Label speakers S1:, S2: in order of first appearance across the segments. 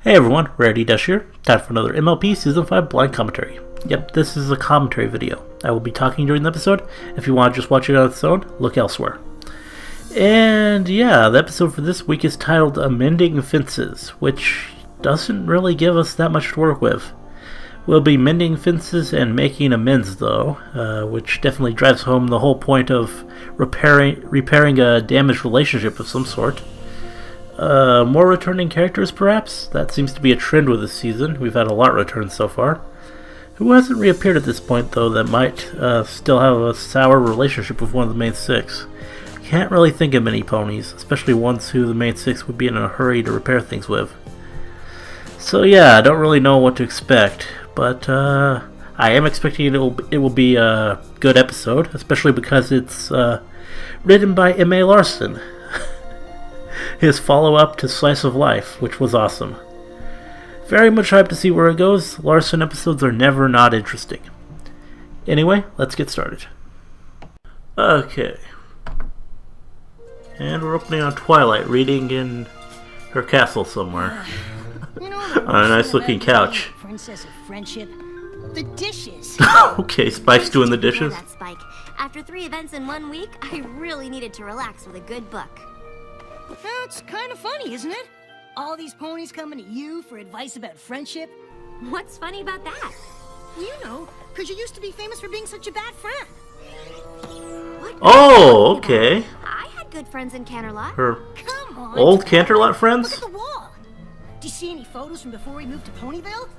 S1: Hey everyone, Rarity Dash here. Time for another MLP Season 5 blind commentary. Yep, this is a commentary video. I will be talking during the episode. If you want to just watch it on its own, look elsewhere. And yeah, the episode for this week is titled Amending Fences, which doesn't really give us that much to work with. We'll be mending fences and making amends though, which definitely drives home the whole point of repairing a damaged relationship of some sort. More returning characters, perhaps? That seems to be a trend with this season. We've had a lot returned so far. Who hasn't reappeared at this point, though, that might still have a sour relationship with one of the main six? Can't really think of many ponies, especially ones who the main six would be in a hurry to repair things with. So yeah, I don't really know what to expect, but I am expecting it will be a good episode, especially because it's written by M.A. Larson. His follow-up to Slice of Life, which was awesome. Very much hyped to see where it goes. Larson episodes are never not interesting. Anyway, let's get started. Okay. And we're opening on Twilight, reading in her castle somewhere. On a nice looking couch.
S2: Princess of Friendship. The dishes.
S1: Okay, Spike's doing the dishes.
S3: That, Spike. After 3 events in 1 week, I really needed to relax with a good book.
S2: That's kind of funny, isn't it? All these ponies coming to you for advice about friendship.
S3: What's funny about that?
S2: You know, because you used to be famous for being such a bad friend.
S3: What?
S1: Oh, okay.
S3: I had good friends in Canterlot.
S1: Her
S2: Come on.
S1: old Canterlot friends?
S2: Look at the wall. Do you see any photos from before we moved to Ponyville?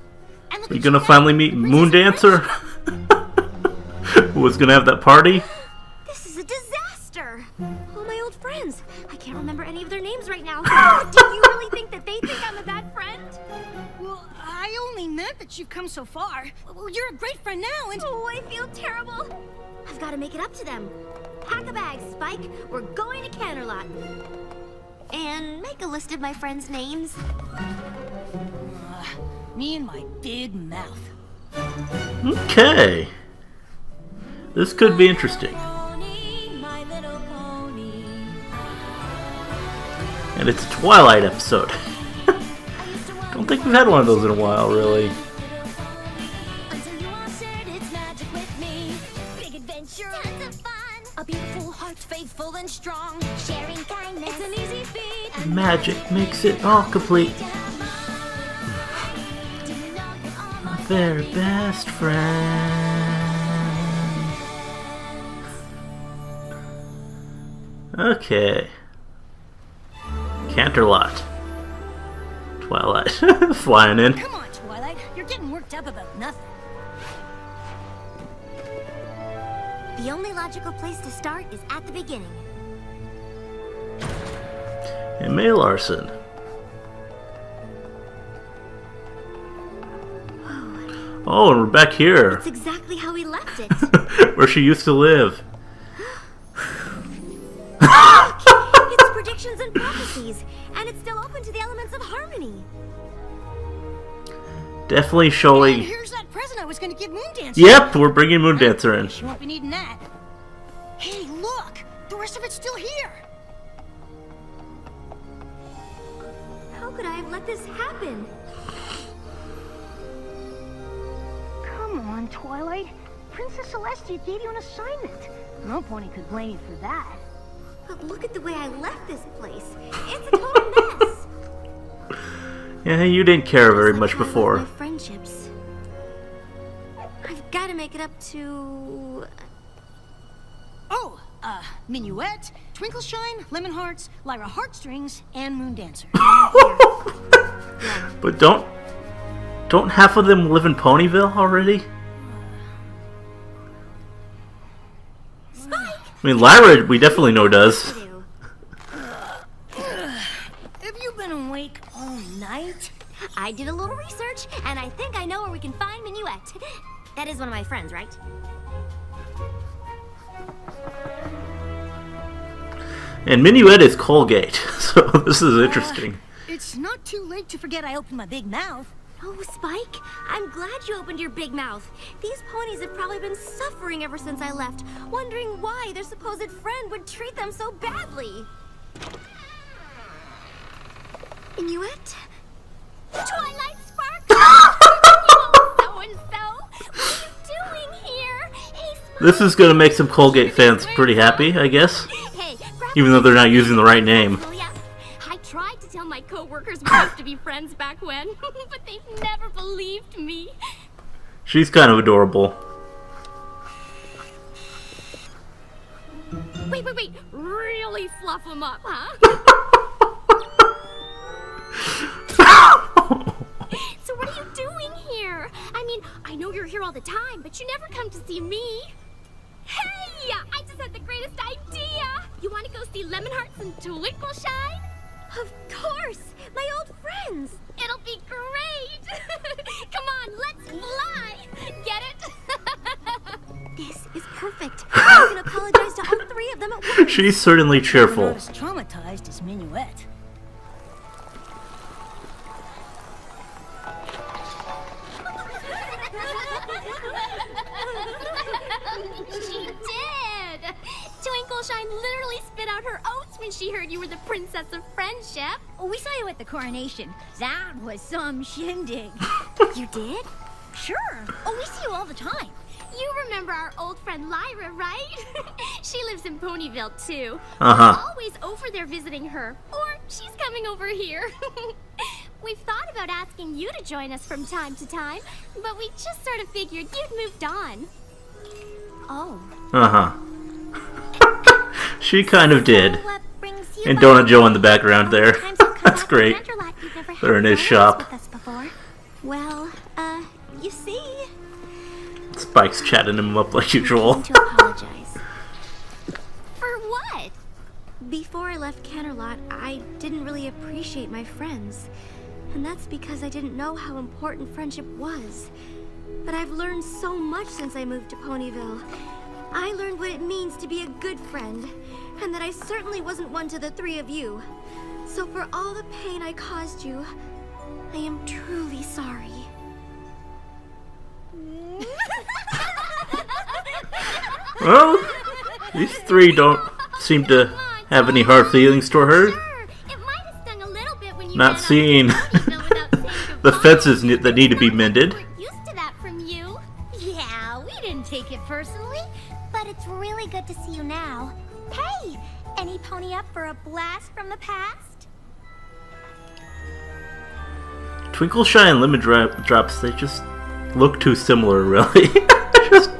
S2: And look
S1: Are you
S2: at
S1: gonna
S2: now,
S1: finally meet
S2: the
S1: Moon
S2: Princess of
S1: Dancer? Who was gonna have that party?
S3: This is a disaster. All my old friends. I can't remember any of their names right now. Do you really think that they think I'm a bad friend?
S2: Well, I only meant that you've come so far. Well, you're a great friend now, and...
S3: Oh, I feel terrible. I've got to make it up to them. Pack a bag, Spike. We're going to Canterlot. And make a list of my friends' names.
S2: Me and my big mouth.
S1: Okay. This could be interesting. And it's a Twilight episode. Don't think we've had one of those in a while, really. Magic makes it all complete. My very best friend. Okay. Canterlot. Twilight. Flying in.
S2: Come on, Twilight. You're getting worked up about nothing.
S3: The only logical place to start is at the beginning.
S1: M.A. Larson. Oh, and we're back here.
S3: That's exactly how we left it.
S1: Where she used to live.
S3: It's predictions and prophecies, and it's still open to the elements of harmony.
S1: Definitely
S2: And
S1: showing...
S2: here's that present I was going to give Moon Dancer.
S1: Yep, we're bringing Moon Dancer in.
S2: She won't be needing that. Hey, look! The rest of it's still here!
S3: How could I have let this happen?
S2: Come on, Twilight. Princess Celestia gave you an assignment. No pony could blame you for that.
S3: But look at the way I left this place. It's a total mess.
S1: Yeah, you didn't care very much before.
S3: My friendships. I've got to make it up to...
S2: Oh, Minuet, Twinkle Shine, Lemon Hearts, Lyra Heartstrings, and Moon Dancer.
S1: But don't half of them live in Ponyville already?
S3: Spike!
S1: I mean, Lyra, we definitely know does.
S2: Have you been awake all night?
S3: I did a little research, and I think I know where we can find Minuet. That is one of my friends, right?
S1: And Minuet is Colgate, so this is interesting.
S2: It's not too late to forget I opened my big mouth.
S3: Oh, Spike, I'm glad you opened your big mouth. These ponies have probably been suffering ever since I left, wondering why their supposed friend would treat them so badly. Inuit? Twilight!
S1: This is gonna make some Colgate fans pretty happy, I guess.
S3: Hey,
S1: Even though they're not using the right name.
S3: I tried to tell my coworkers we used to be friends back when, but they never believed me.
S1: She's kind of adorable.
S3: Wait. Really fluff them up, huh? So what are you doing here? I mean, I know you're here all the time, but you never come to see me. Hey! I just had the greatest idea! You want to go see Lemon Hearts and Twinkle-Shine? Of course! My old friends! It'll be great! Come on, let's fly! Get it? This is perfect. I can apologize to all three of them at once.
S1: She's certainly cheerful.
S2: Not as traumatized as Minuet.
S3: She did! Twinkle-Shine literally spit out her oats when she heard you were the Princess of Friendship.
S4: We saw you at the coronation. That was some shindig.
S3: You did?
S4: Sure. Oh, we see you all the time.
S3: You remember our old friend Lyra, right? She lives in Ponyville, too.
S1: Uh-huh.
S3: We're always over there visiting her. Or she's coming over here. We've thought about asking you to join us from time to time, but we just sort of figured you'd moved on.
S4: Oh.
S1: Uh-huh. She kind of did.
S3: What brings you
S1: And
S3: back?
S1: Donut Joe in the background there.
S3: Sometimes you'll come
S1: That's
S3: back
S1: great.
S3: to Canterlot. You've never had
S1: They're in his
S3: friends
S1: shop.
S3: with us before.
S4: Well, you see,
S1: Spike's chatting him up like usual.
S4: to apologize.
S3: For what?
S4: Before I left Canterlot, I didn't really appreciate my friends. And that's because I didn't know how important friendship was. But I've learned so much since I moved to Ponyville. I learned what it means to be a good friend, and that I certainly wasn't one to the three of you. So for all the pain I caused you, I am truly sorry.
S1: Well, these three don't seem to have any hard feelings toward her.
S3: Sure, it might have stung a little bit when you
S1: Not
S3: ran off to
S1: seeing
S3: Ponyville without saying
S1: the
S3: goodbye.
S1: fences that need to be mended.
S3: We're used to that from you.
S4: Yeah, we didn't take it personally.
S3: But it's really good to see you now. Hey, any pony up for a blast from the past?
S1: Twinkle Shine Lemon Drops, they just look too similar, really. Just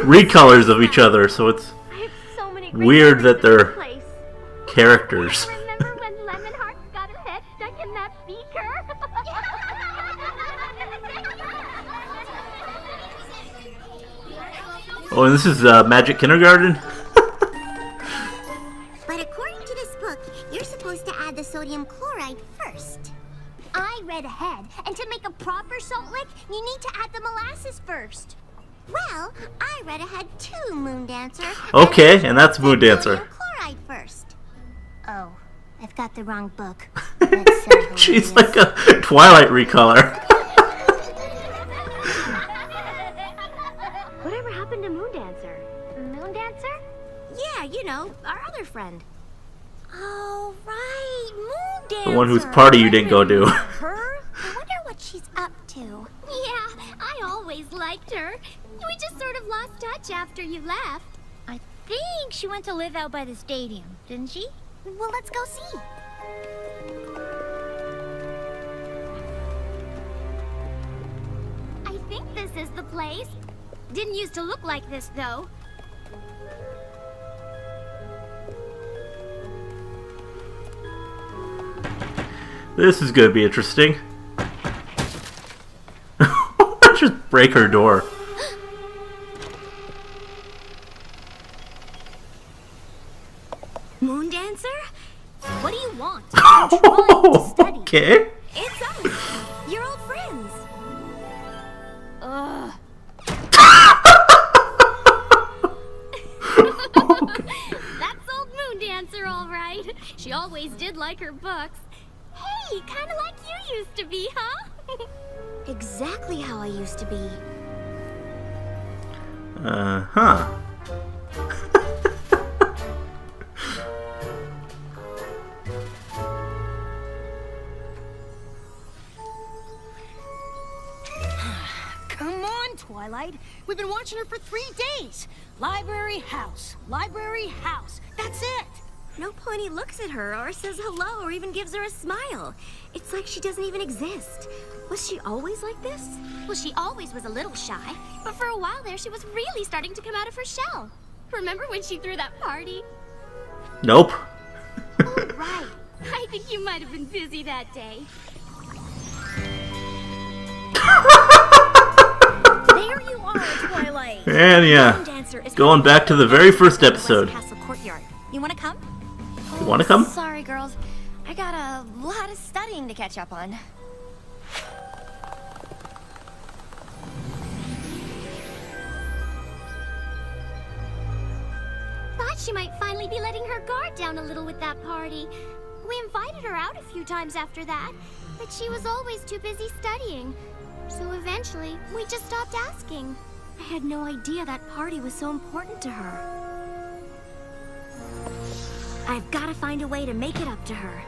S1: recolors of each other, so it's
S3: I have so many great
S1: weird that
S3: memories of
S1: they're
S3: this place.
S1: characters.
S3: Remember when Lemon Hearts got her head stuck in that beaker?
S1: Oh, and this is Magic Kindergarten?
S3: But according to this book, you're supposed to add the sodium chloride first. I read ahead, and to make a proper salt lick, you need to add the molasses first. Well, I read ahead too, Moon Dancer.
S1: Okay, and that's Moon Dancer.
S3: Sodium chloride first. Oh, I've got the wrong book.
S1: She's like a Twilight recolor.
S3: Whatever happened to Moon Dancer? Moon Dancer?
S4: Yeah, you know, our other friend.
S3: Oh, right, Moon Dancer.
S1: The one whose party you didn't go to.
S3: Her? I wonder what she's up to. Yeah, I always liked her. We just sort of lost touch after you left.
S4: I think she went to live out by the stadium, didn't she?
S3: Well, let's go see. I think this is the place. Didn't used to look like this, though.
S1: This is gonna be interesting. Just break her door.
S4: Moon Dancer? What do you want? I'm trying to study.
S1: Okay.
S4: It's us, your old friends. Ugh.
S3: That's old Moon Dancer, all right. She always did like her books. Hey, kind of like you used to be, huh?
S4: Exactly how I used to be.
S1: Uh-huh.
S2: Come on, Twilight. We've been watching her for 3 days. Library, house. Library, house. That's it.
S4: No pony looks at her or says hello or even gives her a smile. It's like she doesn't even exist. Was she always like this?
S3: Well, she always was a little shy, but for a while there, she was really starting to come out of her shell. Remember when she threw that party?
S1: Nope.
S3: Oh, right. I think you might have been busy that day.
S2: There you are, Twilight.
S1: And yeah, going back to the very first episode.
S2: Castle Courtyard. You want to come?
S1: You want to come?
S4: Sorry, girls. I got a lot of studying to catch up on.
S3: Thought she might finally be letting her guard down a little with that party. We invited her out a few times after that, but she was always too busy studying. So eventually, we just stopped asking.
S4: I had no idea that party was so important to her. I've got to find a way to make it up to her.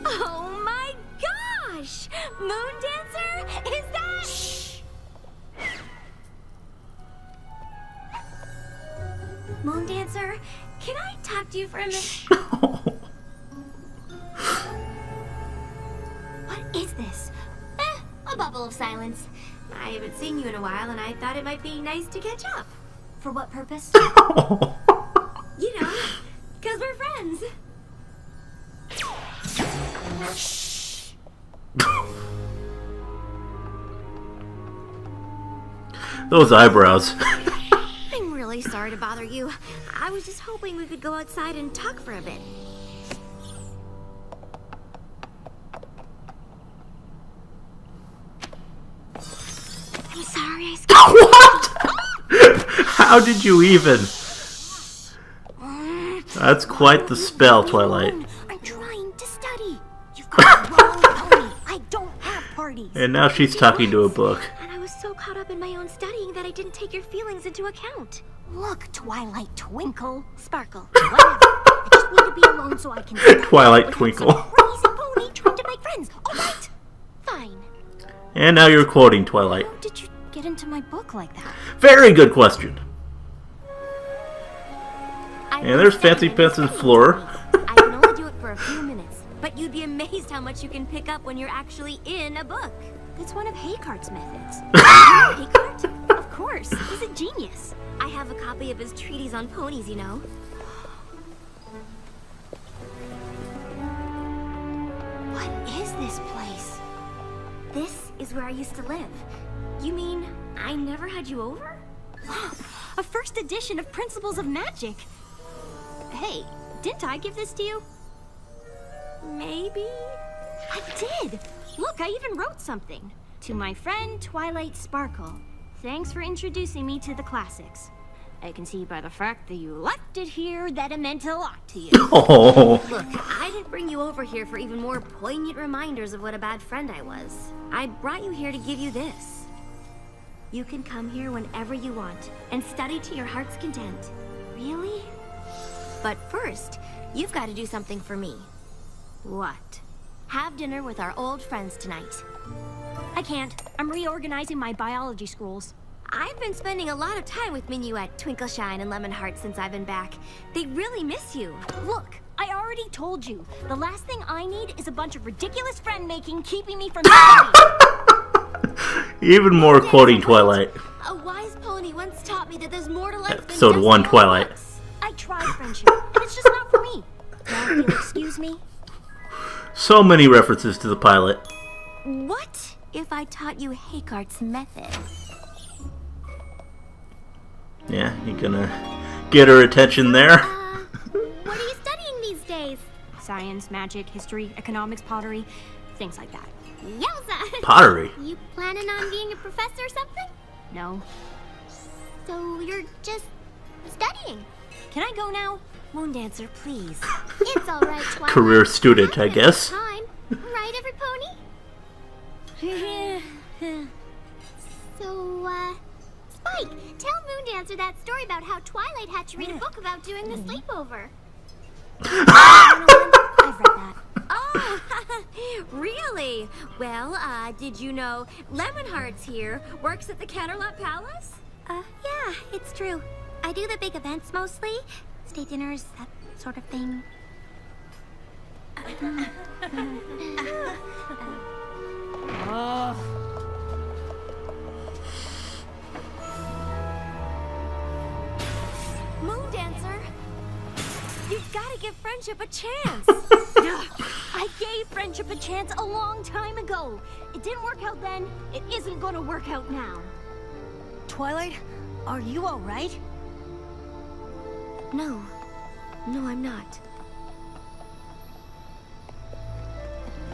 S3: Oh my gosh! Moon Dancer? Is that...
S2: Shh.
S4: Moon Dancer, can I talk to you for a minute? What is this?
S3: A bubble of silence.
S4: I haven't seen you in a while, and I thought it might be nice to catch up.
S2: For what purpose?
S4: You know, because we're friends.
S1: Those eyebrows.
S4: I'm really sorry to bother you. I was just hoping we could go outside and talk for a bit. I'm sorry I
S1: What? How did you even? That's quite the spell, Twilight.
S2: I'm trying to study. You've got the wrong pony. I don't have parties.
S1: And now she's talking to a book.
S4: And I was so caught up in my own studying that I didn't take your feelings into account.
S2: Look, Twilight Twinkle.
S4: Sparkle.
S2: Whatever. I just need to be alone so I can study
S1: Twilight
S2: without
S1: Twinkle.
S2: some crazy pony trying to make friends. All right.
S3: Fine.
S1: And now you're quoting Twilight.
S2: How did you get into my book like that?
S1: Very good question. And there's Fancy Pants and Floor.
S4: I can only do it for a few minutes, but you'd be amazed how much you can pick up when you're actually in a book.
S2: It's one of Haycart's methods.
S4: Haycart?
S2: Of course. He's a genius.
S4: I have a copy of his treatise on ponies, you know.
S2: What is this place?
S4: This is where I used to live. You mean I never had you over?
S2: A first edition of Principles of Magic. Hey, didn't I give this to you?
S4: Maybe?
S2: I did. Look, I even wrote something. To my friend Twilight Sparkle. Thanks for introducing me to the classics. I can see by the fact that you left it here that it meant a lot to you.
S1: Oh.
S4: Look, I didn't bring you over here for even more poignant reminders of what a bad friend I was. I brought you here to give you this. You can come here whenever you want and study to your heart's content.
S2: Really?
S4: But first, you've got to do something for me.
S2: What?
S4: Have dinner with our old friends tonight.
S2: I can't. I'm reorganizing my biology schools.
S4: I've been spending a lot of time with Minuet, Twinkleshine, and Lemonheart since I've been back. They really miss you.
S2: Look, I already told you. The last thing I need is a bunch of ridiculous friend-making keeping me from studying.
S1: Even more quoting Twilight.
S4: A wise pony once taught me that there's more to life than
S1: Episode
S4: just
S1: 1,
S4: more
S1: Twilight.
S4: books.
S2: I tried friendship, and it's just not for me. Now, if you'll excuse me.
S1: So many references to the pilot.
S4: What if I taught you Haycart's method?
S1: Yeah, you gonna get her attention there?
S3: What are you studying these days?
S2: Science, magic, history, economics, pottery, things like that.
S3: Yowza!
S1: Pottery.
S3: You planning on being a professor or something?
S2: No.
S3: So you're just studying?
S2: Can I go now?
S4: Moon Dancer, please.
S3: It's all right, Twilight.
S1: Career student, I
S3: Having a
S1: guess.
S3: good time. Right, every pony? So, Spike, tell Moondancer that story about how Twilight had to read a book about doing the sleepover.
S2: I've read that.
S4: Oh, really? Well, did you know Lemonheart's here works at the Canterlot Palace?
S3: Yeah, it's true. I do the big events mostly. State dinners, that sort of thing.
S4: Moondancer, you've got to give friendship a chance.
S2: I gave friendship a chance a long time ago. It didn't work out then. It isn't gonna work out now.
S5: Twilight, are you all right?
S4: No, I'm not.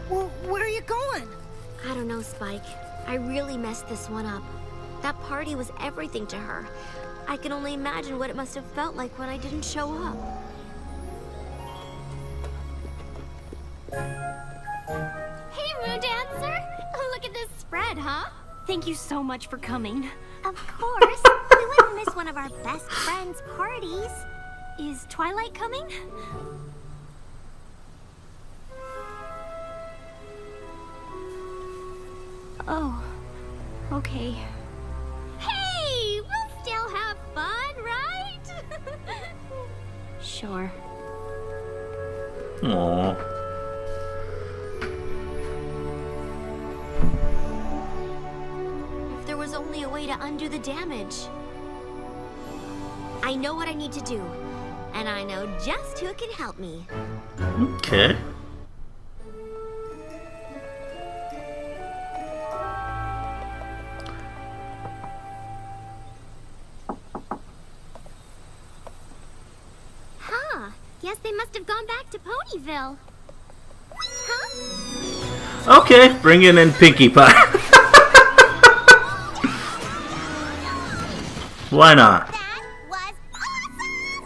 S5: Well, where are you going?
S4: I don't know, Spike. I really messed this one up. That party was everything to her. I can only imagine what it must have felt like when I didn't show up.
S3: Hey, Moondancer! Look at this spread, huh?
S2: Thank you so much for coming.
S3: Of course. We wouldn't miss one of our best friends' parties.
S2: Is Twilight coming? Oh, okay.
S3: Hey! We'll still have fun, right?
S2: Sure.
S1: Aww.
S4: If there was only a way to undo the damage. I know what I need to do, and I know just who can help me.
S1: Okay.
S3: Huh. Guess they must have gone back to Ponyville. Huh?
S1: Okay, bringing in Pinkie Pie. Why not?
S3: That was awesome!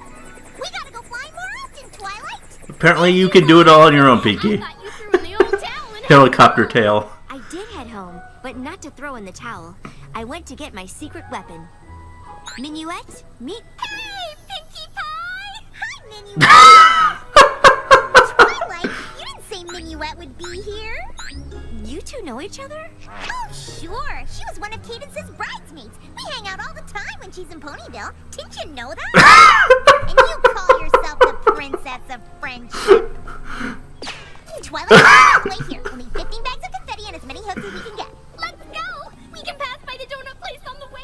S3: We gotta go fly more often, Twilight!
S1: Apparently you can do it all on your own, Pinkie.
S3: I thought you threw in the old towel and
S1: Helicopter tail.
S4: I did head home, but not to throw in the towel. I went to get my secret weapon. Minuet, meet...
S3: Hey, Pinkie Pie! Hi, Minuet! Twilight, you didn't say Minuet would be here.
S4: You two know each other?
S3: Oh, sure. She was one of Cadence's bridesmaids. We hang out all the time when she's in Ponyville. Didn't you know that? And you call yourself the Princess of Friendship. Twilight, wait here. Only 15 bags of confetti and as many hugs as we can get. Let's go! We can pass by the donut place on the way.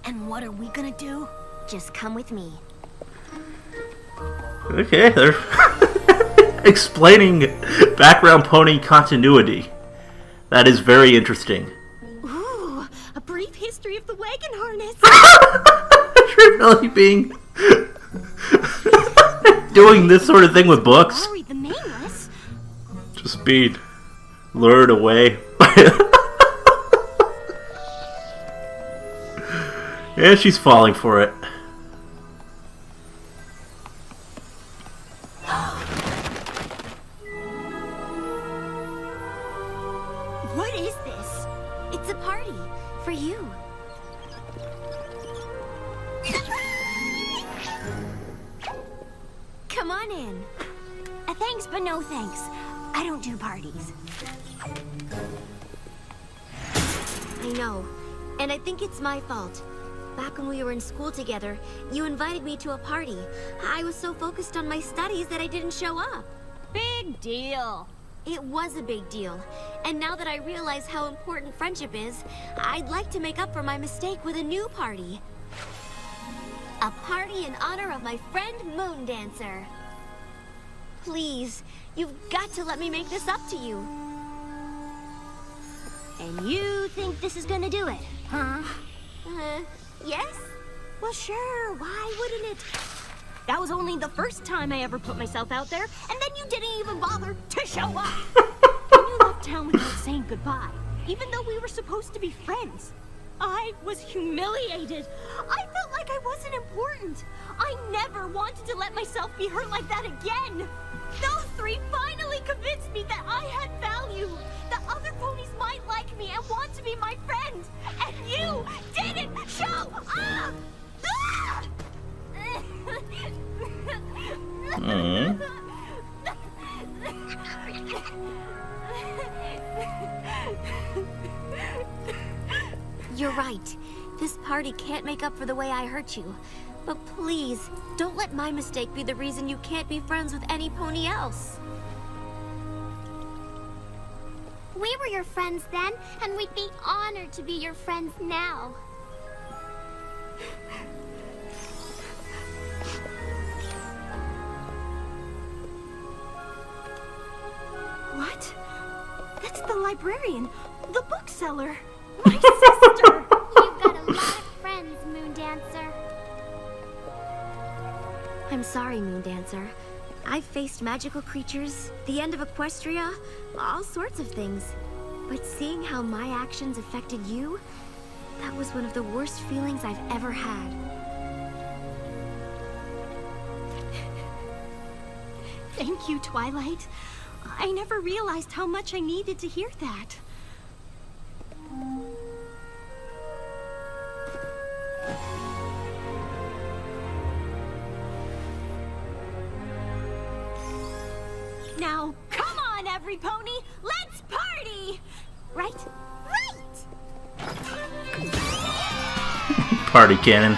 S5: And what are we gonna do?
S4: Just come with me.
S1: Okay, they're explaining background pony continuity. That is very interesting.
S2: Ooh, a brief history of the wagon harness.
S1: You're really being doing this sort of thing with books.
S2: Rory the Nameless.
S1: Just being lured away. Yeah, she's falling for it.
S2: What is this?
S4: It's a party for you. Come on in.
S2: Thanks, but no thanks. I don't do parties.
S4: I know, and I think it's my fault. Back when we were in school together, you invited me to a party. I was so focused on my studies that I didn't show up.
S2: Big deal.
S4: It was a big deal, and now that I realize how important friendship is, I'd like to make up for my mistake with a new party. A party in honor of my friend Moondancer. Please, you've got to let me make this up to you.
S2: And you think this is gonna do it, huh?
S4: Yes?
S2: Well, sure. Why wouldn't it? That was only the first time I ever put myself out there, and then you didn't even bother to show up. And you left town without saying goodbye, even though we were supposed to be friends. I was humiliated. I felt like I wasn't important. I never wanted to let myself be hurt like that again. Those three finally convinced me that I had value, that other ponies might like me and want to be my friend, and you didn't show up! Ah!
S4: You're right. This party can't make up for the way I hurt you. But please, don't let my mistake be the reason you can't be friends with any pony else.
S3: We were your friends then, and we'd be honored to be your friends now.
S2: What? That's the librarian, the bookseller, my sister!
S3: You've got a lot of friends, Moondancer.
S4: I'm sorry, Moondancer. I've faced magical creatures, the end of Equestria, all sorts of things. But seeing how my actions affected you, that was one of the worst feelings I've ever had.
S2: Thank you, Twilight. I never realized how much I needed to hear that. Now, come on, every pony! Let's party! Right? Right!
S1: Party cannon.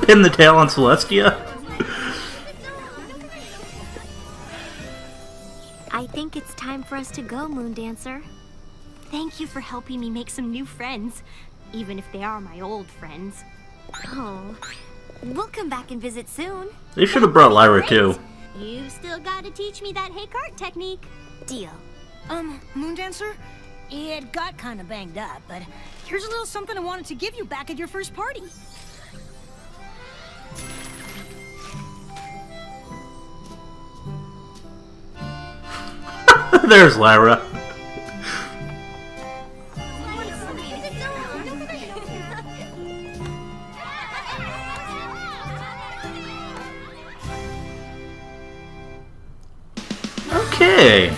S1: Pin the tail on Celestia.
S4: I think it's time for us to go, Moondancer.
S2: Thank you for helping me make some new friends, even if they are my old friends.
S4: Oh, we'll come back and visit soon.
S1: They should have brought Lyra too.
S2: You've still got to teach me that hay cart technique.
S4: Deal.
S5: Moondancer? It got kind of banged up, but here's a little something I wanted to give you back at your first party.
S1: There's Lyra. Okay.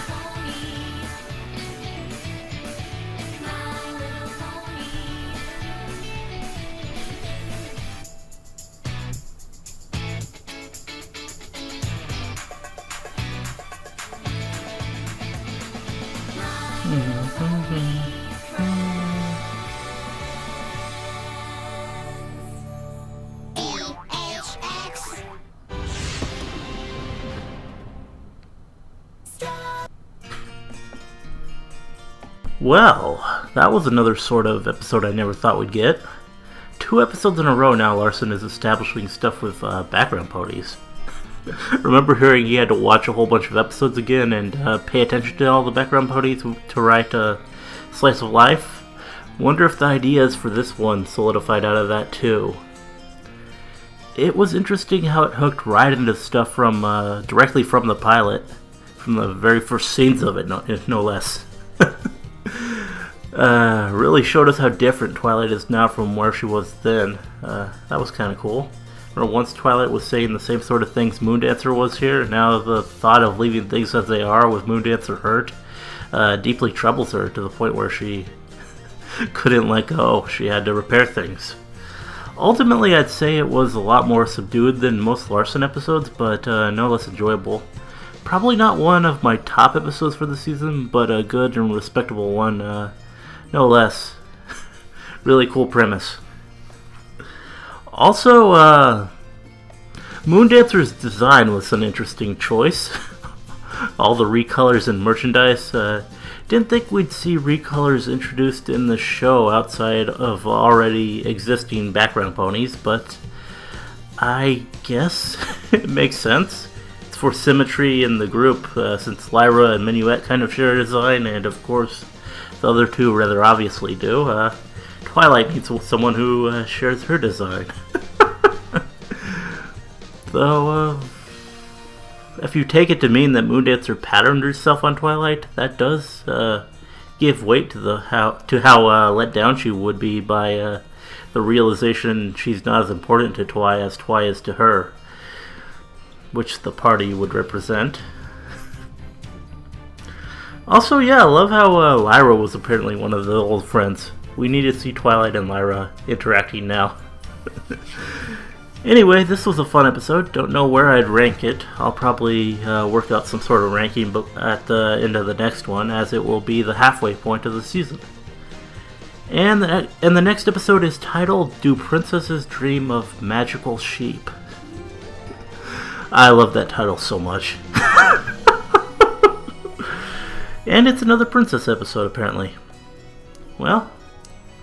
S1: Well, that was another sort of episode I never thought we'd get. 2 episodes in a row now Larson is establishing stuff with background ponies. Remember hearing he had to watch a whole bunch of episodes again and pay attention to all the background ponies to write Slice of Life? Wonder if the ideas for this one solidified out of that too. It was interesting how it hooked right into stuff from directly from the pilot, from the very first scenes of it, no less. Really showed us how different Twilight is now from where she was then. That was kind of cool. Remember once Twilight was saying the same sort of things Moondancer was here, now the thought of leaving things as they are with Moondancer hurt deeply troubles her to the point where she couldn't let go. She had to repair things. Ultimately, I'd say it was a lot more subdued than most Larson episodes, but no less enjoyable. Probably not one of my top episodes for the season, but a good and respectable one, no less. Really cool premise. Also, Moondancer's design was an interesting choice. All the recolors and merchandise. Didn't think we'd see recolors introduced in the show outside of already existing background ponies, but I guess it makes sense. It's for symmetry in the group, since Lyra and Minuet kind of share a design, and of course the other two rather obviously do. Twilight needs someone who shares her design. Though, if you take it to mean that Moondancer patterned herself on Twilight, that does give weight to how let down she would be by the realization she's not as important to Twi as Twi is to her, which the party would represent. Also, yeah, I love how Lyra was apparently one of the old friends. We need to see Twilight and Lyra interacting now. Anyway, this was a fun episode. Don't know where I'd rank it. I'll probably work out some sort of ranking at the end of the next one, as it will be the halfway point of the season. And the next episode is titled, Do Princesses Dream of Magical Sheep? I love that title so much. And it's another princess episode, apparently. Well,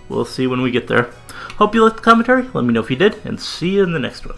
S1: we'll see when we get there. Hope you liked the commentary. Let me know if you did, and see you in the next one.